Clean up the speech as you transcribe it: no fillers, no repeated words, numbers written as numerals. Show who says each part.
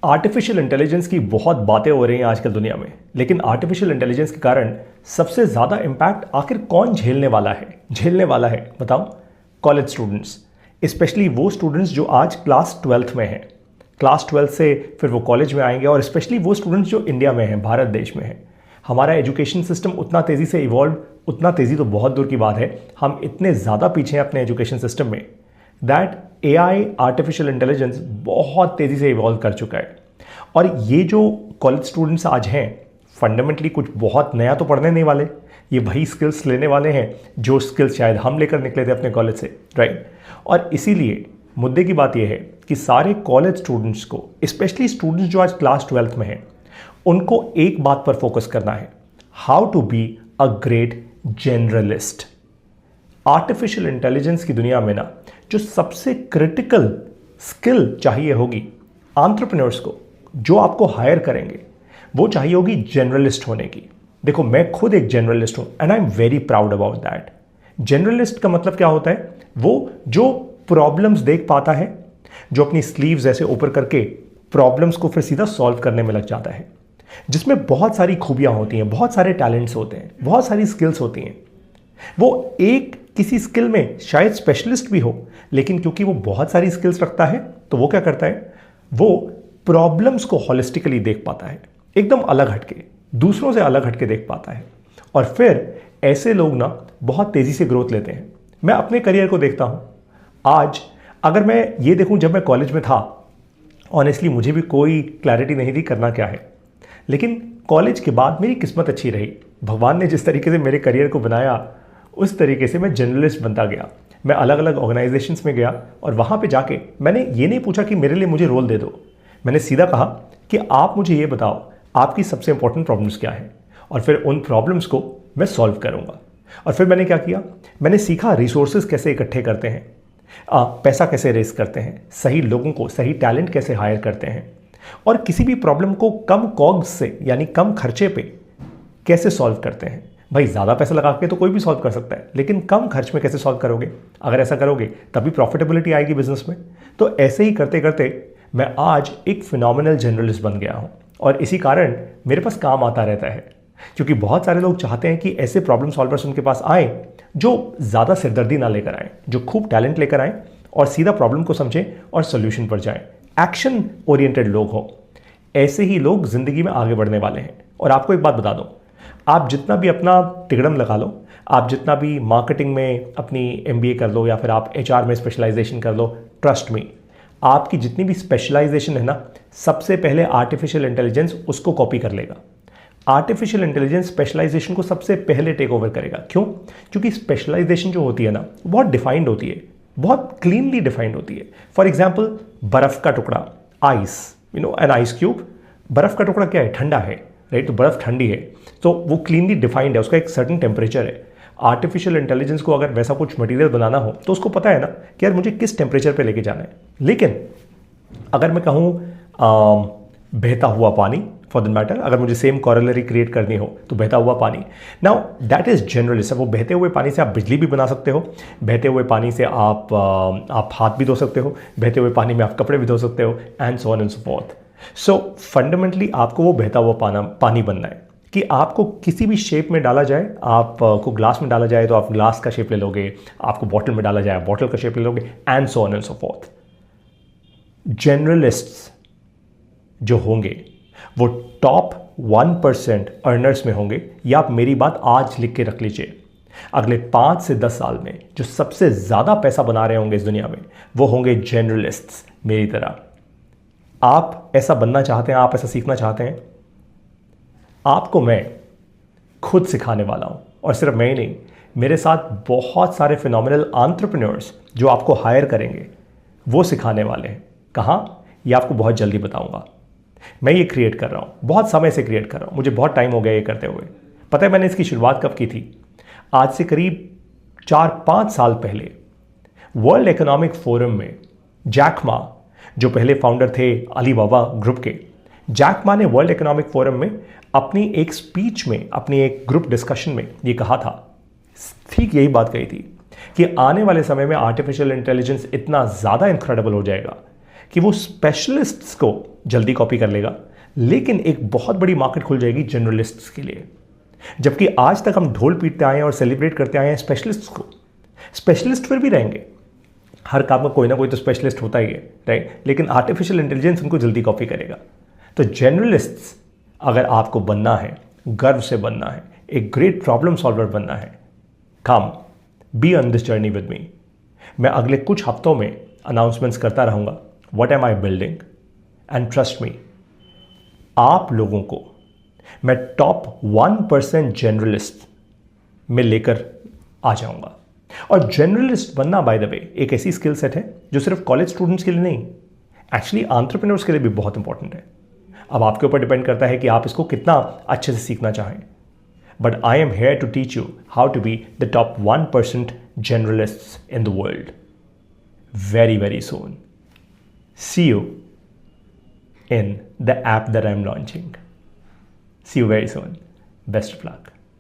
Speaker 1: Artificial intelligence की बहुत बातें हो रही हैं आजकल दुनिया में, लेकिन आर्टिफिशियल इंटेलिजेंस के कारण सबसे ज़्यादा इम्पैक्ट आखिर कौन झेलने वाला है बताओ? कॉलेज स्टूडेंट्स, स्पेशली वो स्टूडेंट्स जो आज क्लास 12th में हैं। क्लास 12 से फिर वो कॉलेज में आएंगे, और स्पेशली वो स्टूडेंट्स जो इंडिया में हैं, भारत देश में हैं। हमारा एजुकेशन सिस्टम उतना तेज़ी से इवॉल्व, उतना तेज़ी तो बहुत दूर की बात है, हम इतने ज़्यादा पीछे हैं अपने एजुकेशन सिस्टम में दैट AI आर्टिफिशियल इंटेलिजेंस बहुत तेज़ी से इवॉल्व कर चुका है। और ये जो कॉलेज स्टूडेंट्स आज हैं, फंडामेंटली कुछ बहुत नया तो पढ़ने नहीं वाले, ये वही स्किल्स लेने वाले हैं जो स्किल्स शायद हम लेकर निकले थे अपने कॉलेज से, राइट? और इसीलिए मुद्दे की बात यह है कि सारे कॉलेज स्टूडेंट्स को, स्पेशली स्टूडेंट्स जो आज क्लास 12th में हैं, उनको एक बात पर फोकस करना है, how to be a great generalist. Artificial intelligence की दुनिया में ना जो सबसे क्रिटिकल स्किल चाहिए होगी एंटरप्रेन्योर्स को, जो आपको हायर करेंगे, वो चाहिए होगी जनरलिस्ट होने की। देखो, मैं खुद एक जनरलिस्ट हूं and I am very proud about that. Generalist का मतलब क्या होता है? वो जो प्रॉब्लम्स देख पाता है, जो अपनी स्लीव्स ऐसे ऊपर करके प्रॉब्लम्स को फिर सीधा सॉल्व करने में लग जाता है, जिसमें बहुत सारी खूबियां होती हैं, बहुत सारे टैलेंट्स होते हैं, बहुत सारी स्किल्स होती हैं। वो एक किसी स्किल में शायद स्पेशलिस्ट भी हो, लेकिन क्योंकि वो बहुत सारी स्किल्स रखता है, तो वो क्या करता है? वो प्रॉब्लम्स को होलिस्टिकली देख पाता है, एकदम अलग हटके, दूसरों से अलग हटके देख पाता है। और फिर ऐसे लोग ना बहुत तेजी से ग्रोथ लेते हैं। मैं अपने करियर को देखता हूं। आज अगर मैं ये देखूं, जब मैं कॉलेज में था, ऑनेस्टली मुझे भी कोई क्लैरिटी नहीं थी करना क्या है, लेकिन कॉलेज के बाद मेरी किस्मत अच्छी रही। भगवान ने जिस तरीके से मेरे करियर को बनाया, उस तरीके से मैं जर्नलिस्ट बनता गया। मैं अलग अलग ऑर्गेनाइजेशंस में गया, और वहाँ पे जाके मैंने ये नहीं पूछा कि मेरे लिए मुझे रोल दे दो। मैंने सीधा कहा कि आप मुझे ये बताओ, आपकी सबसे इंपॉर्टेंट प्रॉब्लम्स क्या है, और फिर उन प्रॉब्लम्स को मैं सॉल्व करूँगा। और फिर मैंने क्या किया? मैंने सीखा रिसोर्सेज कैसे इकट्ठे करते हैं, पैसा कैसे रेस करते हैं, सही लोगों को, सही टैलेंट कैसे हायर करते हैं, और किसी भी प्रॉब्लम को कम कॉग्स से, यानी कम खर्चे पे कैसे सॉल्व करते हैं। भाई, ज़्यादा पैसा लगा के तो कोई भी सॉल्व कर सकता है, लेकिन कम खर्च में कैसे सॉल्व करोगे? अगर ऐसा करोगे तभी प्रॉफिटेबिलिटी आएगी बिजनेस में। तो ऐसे ही करते करते मैं आज एक फिनोमिनल जर्नलिस्ट बन गया हूँ, और इसी कारण मेरे पास काम आता रहता है, क्योंकि बहुत सारे लोग चाहते हैं कि ऐसे प्रॉब्लम सॉल्वर्स उनके पास आए जो ज़्यादा सिरदर्दी ना लेकर आए, जो खूब टैलेंट लेकर आए और सीधा प्रॉब्लम को समझें और सोल्यूशन पर जाएं। एक्शन ओरिएंटेड लोग हों। ऐसे ही लोग ज़िंदगी में आगे बढ़ने वाले हैं। और आपको एक बात बता दूं, आप जितना भी अपना तिकड़म लगा लो, आप जितना भी मार्केटिंग में अपनी MBA कर लो, या फिर आप HR में स्पेशलाइजेशन कर लो, ट्रस्ट मी, आपकी जितनी भी स्पेशलाइजेशन है ना, सबसे पहले आर्टिफिशियल इंटेलिजेंस उसको कॉपी कर लेगा। आर्टिफिशियल इंटेलिजेंस स्पेशलाइजेशन को सबसे पहले टेक ओवर करेगा। क्यों? क्योंकि स्पेशलाइजेशन जो होती है ना, बहुत डिफाइंड होती है, बहुत क्लीनली डिफाइंड होती है। फॉर एग्जाम्पल, बर्फ का टुकड़ा, आइस, एन आइस क्यूब। बर्फ का टुकड़ा क्या है? ठंडा है, राइट? तो बर्फ ठंडी है, तो वो क्लीनली डिफाइंड है, उसका एक सर्टेन टेम्परेचर है। आर्टिफिशियल इंटेलिजेंस को अगर वैसा कुछ मटेरियल बनाना हो, तो उसको पता है ना कि यार मुझे किस टेम्परेचर पे लेके जाना है। लेकिन अगर मैं कहूँ बहता हुआ पानी, फॉर द मैटर, अगर मुझे सेम कॉरलरी क्रिएट करनी हो तो बहता हुआ पानी, नाउ दैट इज जनरलिस्ट। वो बहते हुए पानी से आप बिजली भी बना सकते हो, बहते हुए पानी से आप हाथ भी धो सकते हो, बहते हुए पानी में आप कपड़े भी धो सकते हो, and so on and so fourth. So fundamentally आपको वो बहता हुआ पानी बनना है कि आपको किसी भी शेप में डाला जाए। आपको ग्लास में डाला जाए तो आप ग्लास का शेप ले लोगे, आपको बॉटल में डाला जाए बॉटल का शेप ले लोगे, and so on and so forth. Generalists जो होंगे वो टॉप 1% अर्नर्स में होंगे। या आप मेरी बात आज लिख के रख लीजिए, अगले 5 से 10 साल में जो सबसे ज़्यादा पैसा बना रहे होंगे इस दुनिया में, वो होंगे जर्नलिस्ट्स मेरी तरह। आप ऐसा बनना चाहते हैं, आप ऐसा सीखना चाहते हैं, आपको मैं खुद सिखाने वाला हूं। और सिर्फ मैं ही नहीं, मेरे साथ बहुत सारे फिनोमिनल एंटरप्रेन्योर्स जो आपको हायर करेंगे, वो सिखाने वाले हैं। कहाँ? ये आपको बहुत जल्दी बताऊंगा। मैं ये क्रिएट कर रहा हूँ, बहुत समय से क्रिएट कर रहा हूँ, मुझे बहुत टाइम हो गया ये करते हुए। पता है मैंने इसकी शुरुआत कब की थी? आज से करीब 4-5 साल पहले वर्ल्ड इकोनॉमिक फोरम में जैक मा, जो पहले फाउंडर थे अलीबाबा ग्रुप के, जैक मा ने वर्ल्ड इकोनॉमिक फोरम में अपनी एक स्पीच में, अपनी एक ग्रुप डिस्कशन में ये कहा था, ठीक यही बात कही थी कि आने वाले समय में आर्टिफिशियल इंटेलिजेंस इतना ज़्यादा इनक्रेडिबल हो जाएगा कि वो स्पेशलिस्ट्स को जल्दी कॉपी कर लेगा, लेकिन एक बहुत बड़ी मार्केट खुल जाएगी जनरलिस्ट्स के लिए। जबकि आज तक हम ढोल पीटते आए हैं और सेलिब्रेट करते आए हैं स्पेशलिस्ट्स को। स्पेशलिस्ट फिर भी रहेंगे, हर काम में कोई ना कोई तो स्पेशलिस्ट होता ही है, राइट? लेकिन आर्टिफिशियल इंटेलिजेंस उनको जल्दी कॉपी करेगा। तो जनरलिस्ट्स अगर आपको बनना है, गर्व से बनना है, एक ग्रेट प्रॉब्लम सॉल्वर बनना है, come be on this journey with me. मैं अगले कुछ हफ्तों में अनाउंसमेंट्स करता रहूंगा, what am I building, and trust me, आप लोगों को मैं टॉप 1% जनरलिस्ट में लेकर आ जाऊंगा। और जनरलिस्ट बनना बाय द वे एक ऐसी स्किल सेट है जो सिर्फ कॉलेज स्टूडेंट्स के लिए नहीं, एक्चुअली एंटरप्रेन्योर्स के लिए भी बहुत इंपॉर्टेंट है। अब आपके ऊपर डिपेंड करता है कि आप इसको कितना अच्छे से सीखना चाहें। But I am here to teach you how to be the top 1% generalists in the world very, very soon. See you in the app that I'm launching. See you very soon. Best of luck.